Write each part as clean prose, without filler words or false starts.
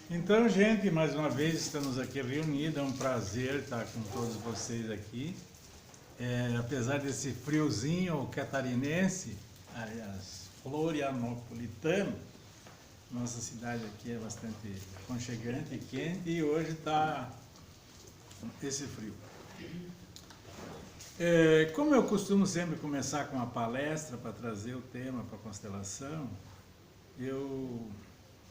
Então, gente, mais uma vez estamos aqui reunidos, é um prazer estar com todos vocês aqui. Apesar desse friozinho catarinense, aliás, florianopolitano, nossa cidade aqui é bastante aconchegante e quente, e hoje está esse frio. Como eu costumo sempre começar com uma palestra para trazer o tema para a constelação, eu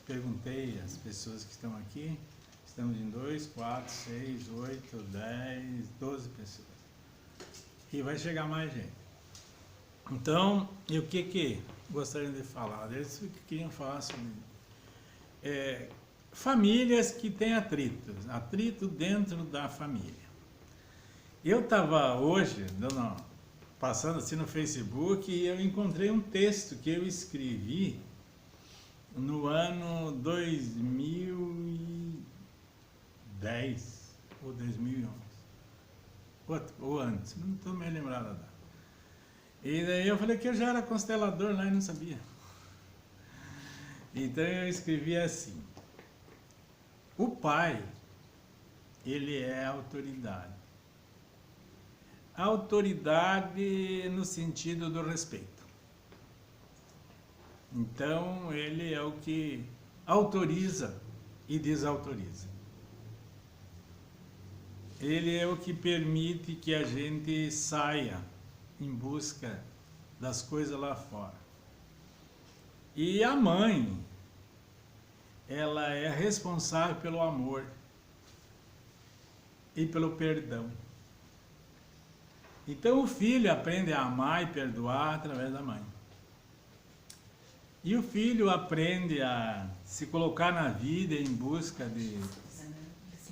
perguntei às pessoas que estão aqui, estamos em 2, 4, 6, 8, 10, 12 pessoas. E vai chegar mais gente. Então, e o que gostariam de falar? Eles queriam falar sobre famílias que têm atrito dentro da família. Eu estava hoje, passando assim no Facebook, e eu encontrei um texto que eu escrevi no ano 2010 ou 2011, ou antes, não estou me lembrando da data. E daí eu falei que eu já era constelador lá e não sabia. Então eu escrevi assim: o pai, ele é a autoridade. A autoridade no sentido do respeito. Então, ele é o que autoriza e desautoriza. Ele é o que permite que a gente saia em busca das coisas lá fora. E a mãe, ela é responsável pelo amor e pelo perdão. Então, o filho aprende a amar e perdoar através da mãe. E o filho aprende a se colocar na vida em busca de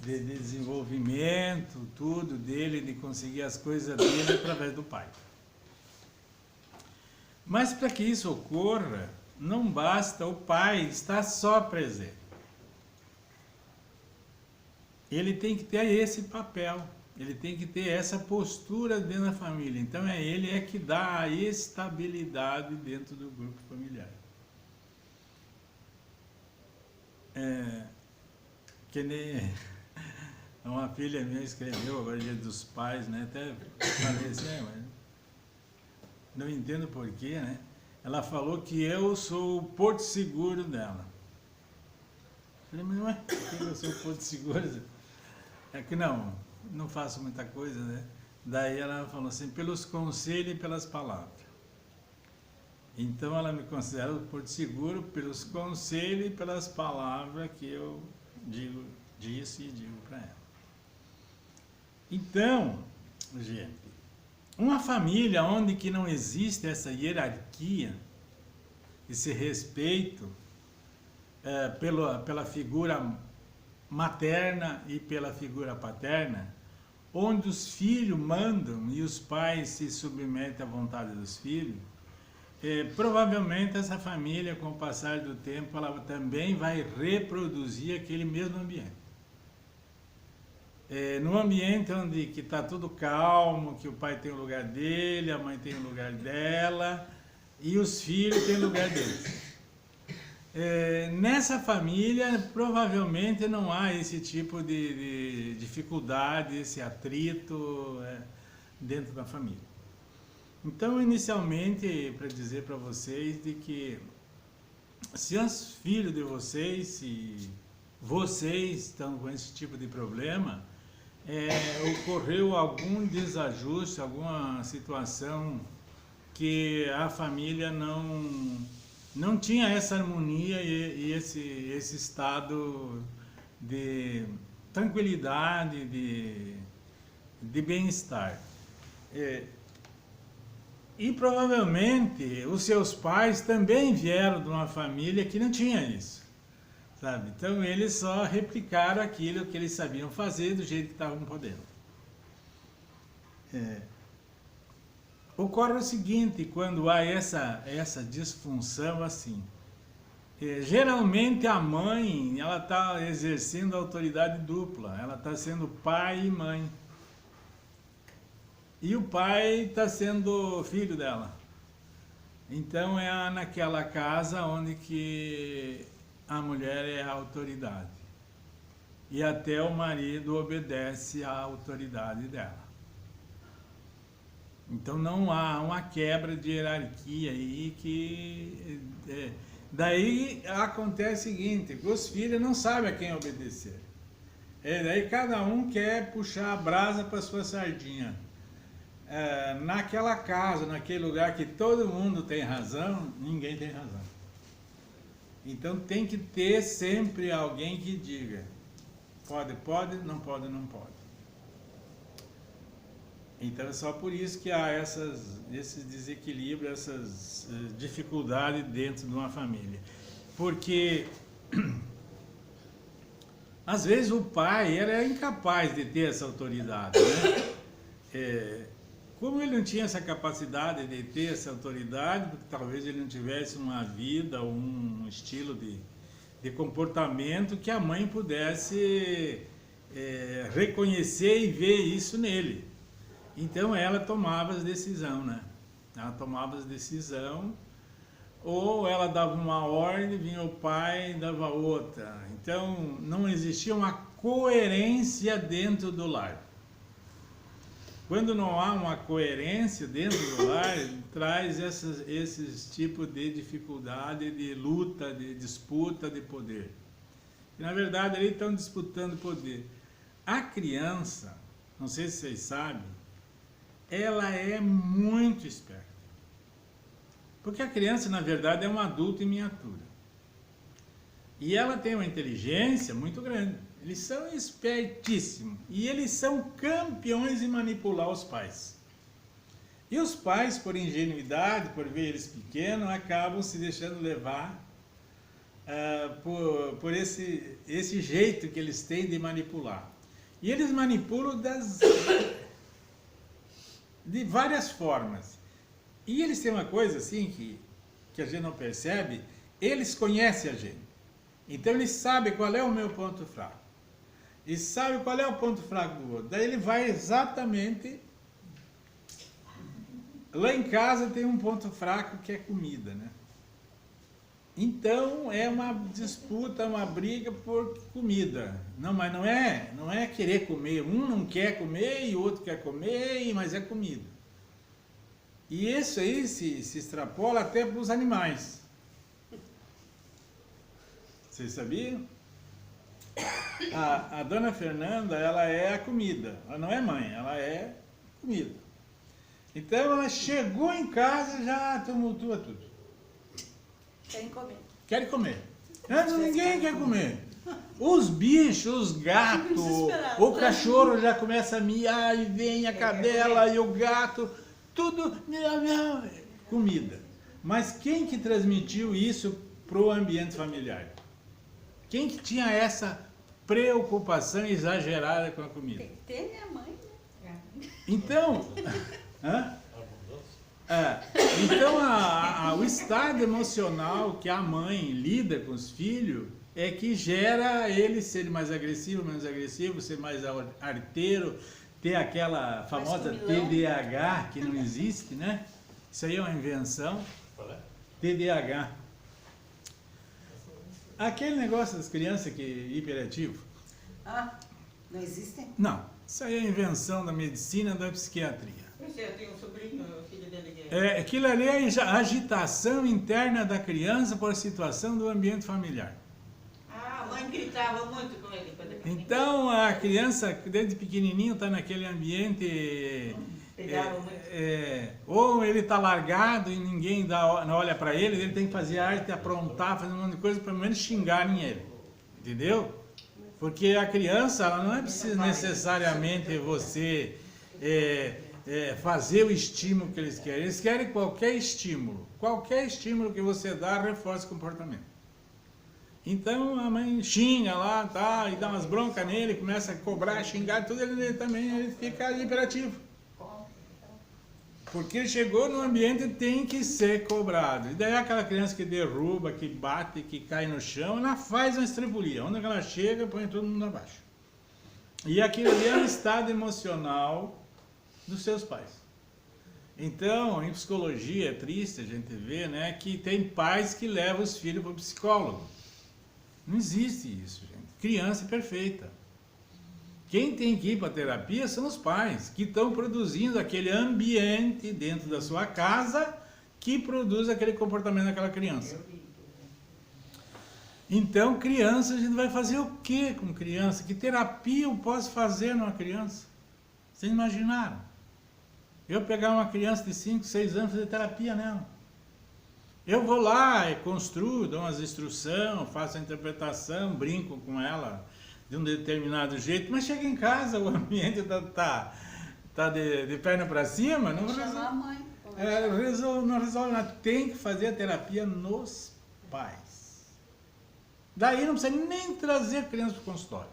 desenvolvimento, tudo dele, de conseguir as coisas dele através do pai. Mas para que isso ocorra, não basta o pai estar só presente. Ele tem que ter esse papel, ele tem que ter essa postura dentro da família. Então ele que dá a estabilidade dentro do grupo familiar. Que nem uma filha minha escreveu agora, Dia dos Pais, né? Até falei assim, mas não entendo porquê, né? Ela falou que eu sou o porto seguro dela. Eu falei, mas ué, por que eu sou o porto seguro? É que não faço muita coisa, né? Daí ela falou assim, pelos conselhos e pelas palavras. Então ela me considera o porto seguro pelos conselhos e pelas palavras que eu disse e digo para ela. Então, gente, uma família onde que não existe essa hierarquia, esse respeito pela figura materna e pela figura paterna, onde os filhos mandam e os pais se submetem à vontade dos filhos, provavelmente essa família, com o passar do tempo, ela também vai reproduzir aquele mesmo ambiente. Num ambiente onde que está tudo calmo, que o pai tem o lugar dele, a mãe tem o lugar dela e os filhos têm o lugar deles. Nessa família, provavelmente não há esse tipo de dificuldade, esse atrito dentro da família. Então, inicialmente, para dizer para vocês de que se os filhos de vocês, se vocês estão com esse tipo de problema, ocorreu algum desajuste, alguma situação que a família não tinha essa harmonia e esse estado de tranquilidade, de bem-estar. E provavelmente os seus pais também vieram de uma família que não tinha isso, sabe? Então eles só replicaram aquilo que eles sabiam fazer do jeito que estavam podendo. Ocorre o seguinte, quando há essa disfunção assim, geralmente a mãe, ela está exercendo autoridade dupla, ela está sendo pai e mãe. E o pai está sendo filho dela. Então é naquela casa onde que a mulher é a autoridade. E até o marido obedece à autoridade dela. Então não há uma quebra de hierarquia aí que... daí acontece o seguinte, que os filhos não sabem a quem obedecer. Daí cada um quer puxar a brasa para sua sardinha. Naquela casa, naquele lugar que todo mundo tem razão, ninguém tem razão. Então tem que ter sempre alguém que diga, pode, pode, não pode, não pode. Então é só por isso que há esses desequilíbrios, essas dificuldades dentro de uma família. Porque às vezes o pai era incapaz de ter essa autoridade, né? Como ele não tinha essa capacidade de ter essa autoridade, porque talvez ele não tivesse uma vida, um estilo de comportamento que a mãe pudesse reconhecer e ver isso nele. Então ela tomava as decisões, né? Ela tomava as decisões, ou ela dava uma ordem, vinha o pai e dava outra. Então não existia uma coerência dentro do lar. Quando não há uma coerência dentro do lar, traz esses tipos de dificuldade, de luta, de disputa de poder. E, na verdade, eles estão disputando poder. A criança, não sei se vocês sabem, ela é muito esperta. Porque a criança, na verdade, é um adulto em miniatura. E ela tem uma inteligência muito grande. Eles são espertíssimos. E eles são campeões em manipular os pais. E os pais, por ingenuidade, por ver eles pequenos, acabam se deixando levar por esse jeito que eles têm de manipular. E eles manipulam de várias formas. E eles têm uma coisa assim que a gente não percebe, eles conhecem a gente. Então eles sabem qual é o meu ponto fraco. E sabe qual é o ponto fraco do outro. Daí ele vai exatamente... Lá em casa tem um ponto fraco que é comida, né? Então é uma disputa, uma briga por comida. Não, mas não é querer comer. Um não quer comer e o outro quer comer, mas é comida. E isso aí se extrapola até para os animais. Vocês sabiam? A dona Fernanda, ela é a comida. Ela não é mãe, ela é comida. Então ela chegou em casa e já tumultua tudo. Querem comer. Querem comer. Ninguém quer comer. Os bichos, os gatos, o cachorro já começa a miar e vem a cadela e o gato, tudo comida. Mas quem que transmitiu isso para o ambiente familiar? Quem que tinha essa preocupação exagerada com a comida? Tem que ter, né, mãe? Né? Então, então o estado emocional que a mãe lida com os filhos é que gera ele ser mais agressivo, menos agressivo, ser mais arteiro, ter aquela famosa TDAH que não existe, né? Isso aí é uma invenção. TDAH. Aquele negócio das crianças que é hiperativo. Não existem? Não, isso aí é invenção da medicina, da psiquiatria. Eu tenho um sobrinho, o filho dele. Aquilo ali é a agitação interna da criança por situação do ambiente familiar. A mãe gritava muito com ele. Então a criança, desde pequenininho, está naquele ambiente... ou ele está largado e ninguém olha para ele tem que fazer arte, aprontar, fazer um monte de coisa para pelo menos xingarem ele. Entendeu? Porque a criança, ela não é necessariamente você fazer o estímulo que eles querem. Eles querem qualquer estímulo. Qualquer estímulo que você dá, reforça o comportamento. Então a mãe xinga lá, tá, e dá umas broncas nele, começa a cobrar, xingar, tudo ele também ele fica hiperativo. Porque ele chegou no ambiente e tem que ser cobrado. E daí aquela criança que derruba, que bate, que cai no chão, ela faz uma estrebulia. Onde ela chega, põe todo mundo abaixo. E aquilo ali é um estado emocional dos seus pais. Então, em psicologia, é triste a gente ver, né, que tem pais que levam os filhos para o psicólogo. Não existe isso, gente. Criança é perfeita. Quem tem que ir para a terapia são os pais, que estão produzindo aquele ambiente dentro da sua casa que produz aquele comportamento daquela criança. Então, criança, a gente vai fazer o que com criança? Que terapia eu posso fazer numa criança? Vocês imaginaram? Eu pegar uma criança de 5, 6 anos e fazer terapia nela. Eu vou lá e construo, dou umas instruções, faço a interpretação, brinco com ela de um determinado jeito, mas chega em casa, o ambiente tá de perna para cima, não resolve. Chamar a mãe. Não resolve nada. Tem que fazer a terapia nos pais. Daí não precisa nem trazer a criança para o consultório.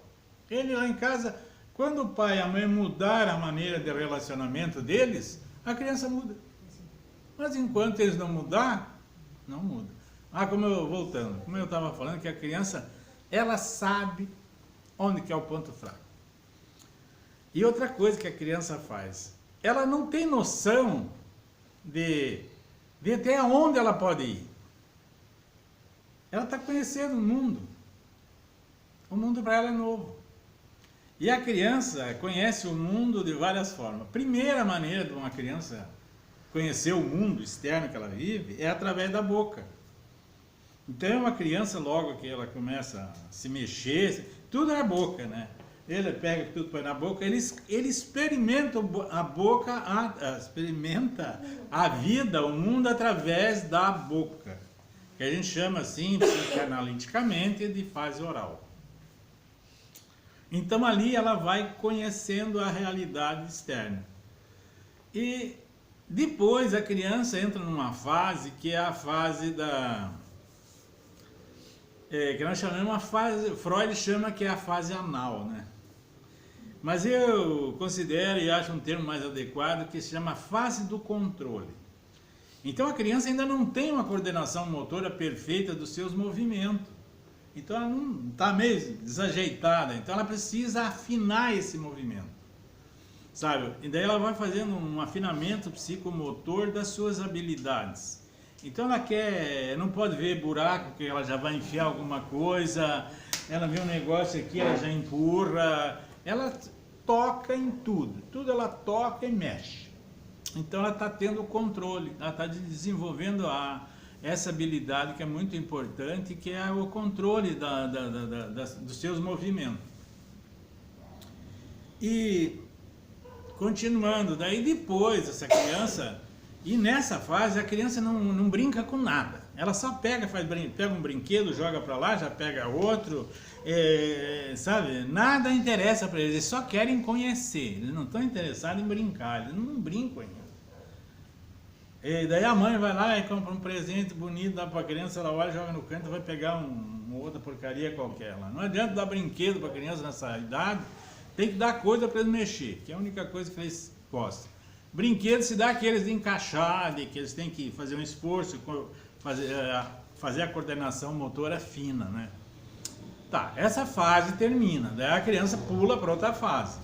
Ele lá em casa, quando o pai e a mãe mudar a maneira de relacionamento deles, a criança muda. Mas enquanto eles não mudar, não muda. Como eu estava falando, que a criança, ela sabe onde que é o ponto fraco. E outra coisa que a criança faz, ela não tem noção de até onde ela pode ir. Ela está conhecendo o mundo. O mundo para ela é novo. E a criança conhece o mundo de várias formas. A primeira maneira de uma criança conhecer o mundo externo que ela vive é através da boca. Então, uma criança, logo que ela começa a se mexer, tudo é a boca, né? Ele pega tudo, põe na boca, ele experimenta a boca, experimenta a vida, o mundo através da boca, que a gente chama assim, psicanaliticamente, de fase oral. Então, ali ela vai conhecendo a realidade externa. E depois a criança entra numa fase que é a fase que nós chamamos uma fase, Freud chama que é a fase anal, né? Mas eu considero e acho um termo mais adequado que se chama fase do controle. Então a criança ainda não tem uma coordenação motora perfeita dos seus movimentos. Então ela não está meio desajeitada, então ela precisa afinar esse movimento, sabe? E daí ela vai fazendo um afinamento psicomotor das suas habilidades. Então ela não pode ver buraco, que ela já vai enfiar alguma coisa, ela vê um negócio aqui, ela já empurra, ela toca em tudo ela toca e mexe. Então ela está tendo controle, ela está desenvolvendo essa habilidade que é muito importante, que é o controle dos seus movimentos. E continuando, daí depois essa criança, e nessa fase a criança não brinca com nada, ela só pega um brinquedo, joga para lá, já pega outro, sabe, nada interessa para eles só querem conhecer, eles não estão interessados em brincar, eles não brincam ainda. E daí a mãe vai lá e compra um presente bonito, dá para a criança, ela olha, joga no canto, vai pegar uma outra porcaria qualquer lá. Não adianta dar brinquedo para a criança nessa idade, tem que dar coisa para eles mexer, que é a única coisa que eles gostam. Brinquedo se dá aqueles de encaixar, que eles têm que fazer um esforço, fazer a coordenação motora fina, né? Tá, essa fase termina, daí a criança pula para outra fase,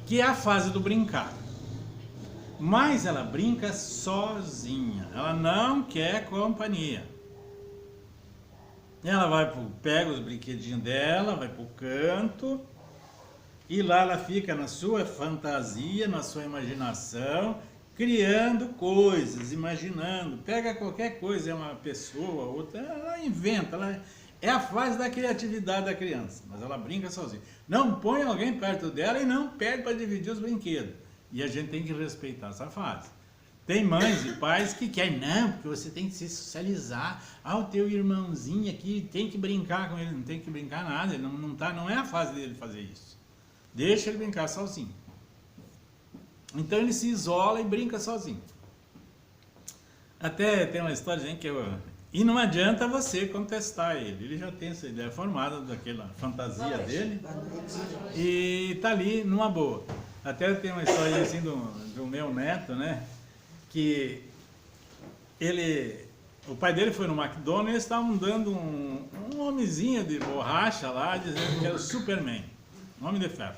que é a fase do brincar. Mas ela brinca sozinha, ela não quer companhia. Ela pega os brinquedinhos dela, vai para o canto, e lá ela fica na sua fantasia, na sua imaginação, criando coisas, imaginando. Pega qualquer coisa, é uma pessoa, outra, ela inventa. É a fase da criatividade da criança, mas ela brinca sozinha. Não põe alguém perto dela e não pede para dividir os brinquedos. E a gente tem que respeitar essa fase. Tem mães e pais que querem, não, porque você tem que se socializar. O teu irmãozinho aqui tem que brincar com ele, não tem que brincar nada, ele não é a fase dele fazer isso. Deixa ele brincar sozinho. Então ele se isola e brinca sozinho. Até tem uma história que e não adianta você contestar ele já tem essa ideia formada daquela fantasia dele e está ali numa boa. Até tem uma história assim do meu neto, né? Que o pai dele foi no McDonald's e eles estavam dando um homenzinho de borracha lá, dizendo que era o Superman, Homem de Ferro.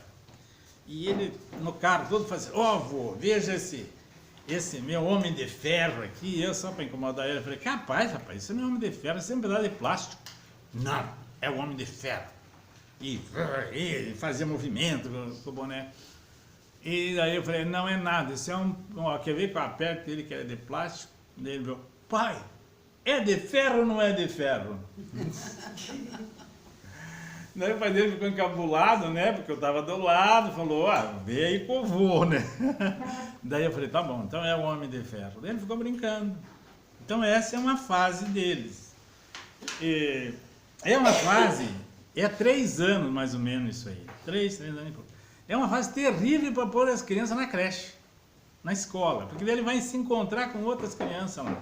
E ele, no carro todo, fazia assim, avô, veja esse meu Homem de Ferro aqui. Eu, só para incomodar ele, falei, rapaz, isso não é Homem de Ferro, isso é um pedaço de plástico. Não, é o Homem de Ferro. E fazia movimento com o boneco. E daí eu falei, não é nada, isso é quer ver que eu aperto ele, que é de plástico? Daí ele falou, pai, é de ferro ou não é de ferro? Daí o pai dele ficou encabulado, né, porque eu estava do lado, falou, vê aí que eu vou, né? Daí eu falei, tá bom, então é o Homem de Ferro. Daí ele ficou brincando. Então essa é uma fase deles. E é uma fase, 3 anos mais ou menos isso aí, 3 anos e pouco. É uma fase terrível para pôr as crianças na creche, na escola, porque daí ele vai se encontrar com outras crianças lá.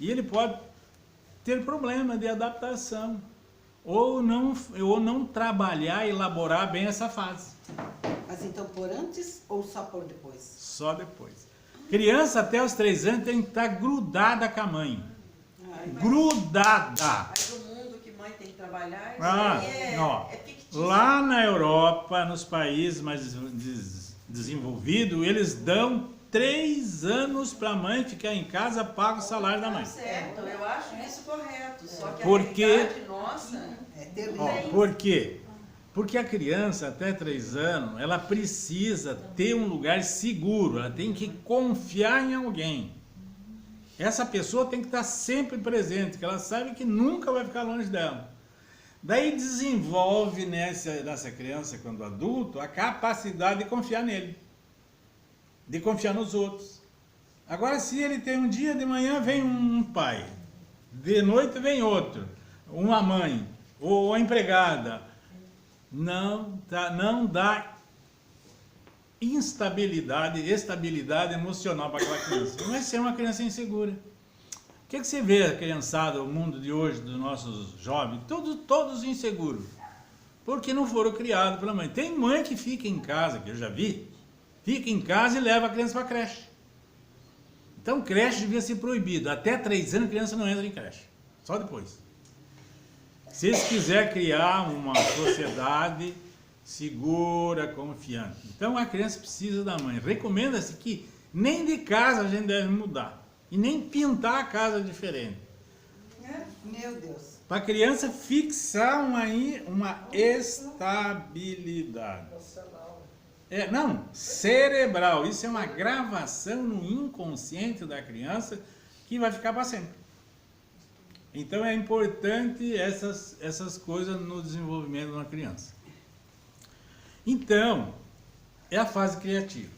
E ele pode ter problema de adaptação, ou não trabalhar, elaborar bem essa fase. Mas então por antes ou só por depois? Só depois. Criança até os 3 anos tem que estar grudada com a mãe. Grudada! Mas o mundo que mãe tem que trabalhar, isso Não. é fictício. Lá na Europa, nos países mais desenvolvidos, eles dão 3 anos para a mãe ficar em casa, paga o salário da mãe. Certo, eu acho isso correto. Só que Porque- a realidade nossa É terrível. Por quê? Porque a criança até 3 anos, ela precisa ter um lugar seguro, ela tem que confiar em alguém. Essa pessoa tem que estar sempre presente, que ela sabe que nunca vai ficar longe dela. Daí desenvolve nessa criança, quando adulto, a capacidade de confiar nele, de confiar nos outros. Agora, se ele tem um dia de manhã vem um pai, de noite vem outro, uma mãe ou a empregada, não dá estabilidade emocional para aquela criança. Vai ser uma criança insegura. O que você vê, a criançada, o mundo de hoje, dos nossos jovens, todos inseguros, porque não foram criados pela mãe. Tem mãe que fica em casa, que eu já vi, fica em casa e leva a criança para a creche. Então, creche devia ser proibido. Até 3 anos a criança não entra em creche, só depois. Se eles quiserem criar uma sociedade segura, confiante. Então a criança precisa da mãe. Recomenda-se que nem de casa a gente deve mudar. E nem pintar a casa diferente. Meu Deus. Para a criança fixar uma estabilidade. Não, cerebral. Isso é uma gravação no inconsciente da criança que vai ficar para sempre. Então é importante essas coisas no desenvolvimento de uma criança. Então, é a fase criativa,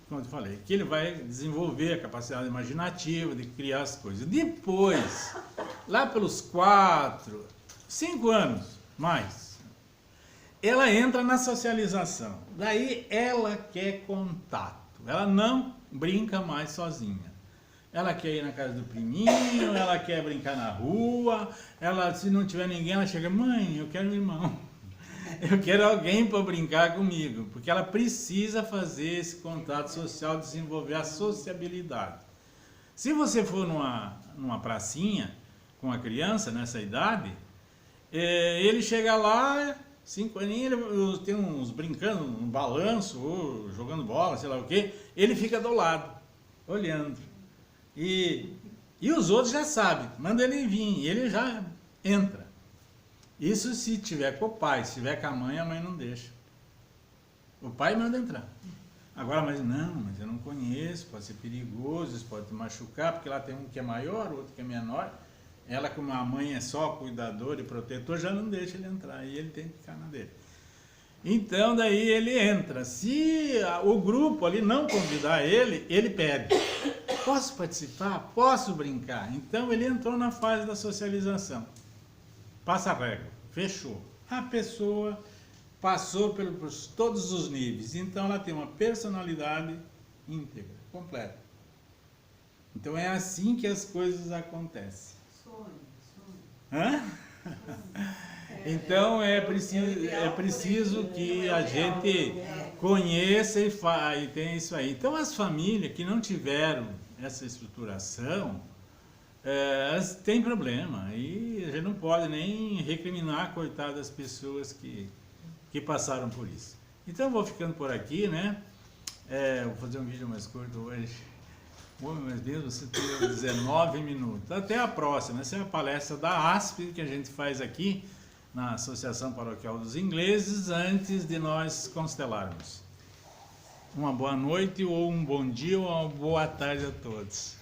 como eu falei, que ele vai desenvolver a capacidade imaginativa de criar as coisas. Depois, lá pelos 4, 5 anos, mais, ela entra na socialização. Daí ela quer contato, ela não brinca mais sozinha. Ela quer ir na casa do priminho, ela quer brincar na rua, se não tiver ninguém, ela chega, mãe, eu quero um irmão. Eu quero alguém para brincar comigo, porque ela precisa fazer esse contato social, desenvolver a sociabilidade. Se você for numa pracinha com a criança nessa idade, ele chega lá, 5 aninhos, ele tem uns brincando, um balanço, ou jogando bola, sei lá o quê, ele fica do lado, olhando. E os outros já sabem, manda ele vir, e ele já entra. Isso se tiver com o pai, se tiver com a mãe não deixa. O pai manda entrar. Agora, mas eu não conheço, pode ser perigoso, isso pode te machucar, porque lá tem um que é maior, outro que é menor. Ela, como a mãe é só cuidadora e protetor, já não deixa ele entrar, e ele tem que ficar na dele. Então, daí ele entra. Se o grupo ali não convidar ele, ele pede. Posso participar? Posso brincar? Então, ele entrou na fase da socialização. Passa a regra, fechou. A pessoa passou por todos os níveis, então ela tem uma personalidade íntegra, completa. Então é assim que as coisas acontecem. Hã? Então é preciso que a gente conheça e tenha isso aí. Então as famílias que não tiveram essa estruturação, tem problema, e a gente não pode nem recriminar, coitado das pessoas que passaram por isso. Então eu vou ficando por aqui, né? Vou fazer um vídeo mais curto hoje. Oh, meu Deus, você tem 19 minutos. Até a próxima. Essa é a palestra da ASP que a gente faz aqui na Associação Paroquial dos Ingleses antes de nós constelarmos. Uma boa noite, ou um bom dia, ou uma boa tarde a todos.